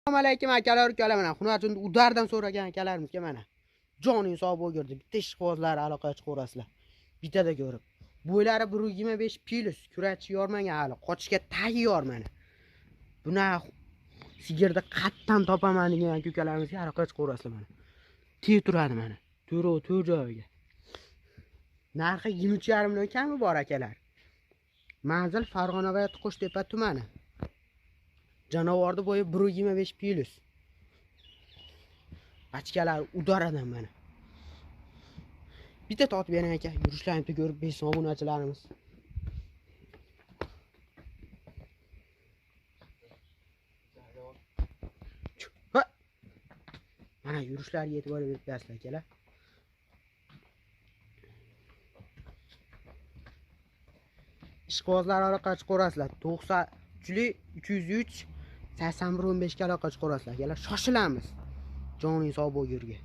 Assalomu alaykum akalar, ukalar. Mana Hunarjon Udardan so'ragan akalarimizga mana joning sog' bo'lgirdi. Bitta ishqibozlar aloqa chiqib ko'rasizlar. Bittada ko'rib. Bo'ylari 1.25 plus, kurachi yormagan hali, qochishga tayyor mana. Buna sigirda qattan topaman degan ukalarimizga aloqa chiqib ko'rasizlar mana. Tez turadi mana. To'rt joyiga. Narxi 23,5 million kami bor akalar. Manzil Farg'ona viloyati Qo'shtepa tumani. Janovorni bo'yi 1.25 plus. Bachkalar Udaradan mana. Bitta totib bering aka. Yurishlarini ko'rib besh obunachilarimiz. Mana yurishlariga e'tibor berasizlar akalar. Ishqibozlar aloqa chiqib ko'rasizlar. 93 303 81 15 ga aloqa chiqib ko'rasizlar akalar. Shoshilamiz. Joning sog' bo'lgurga.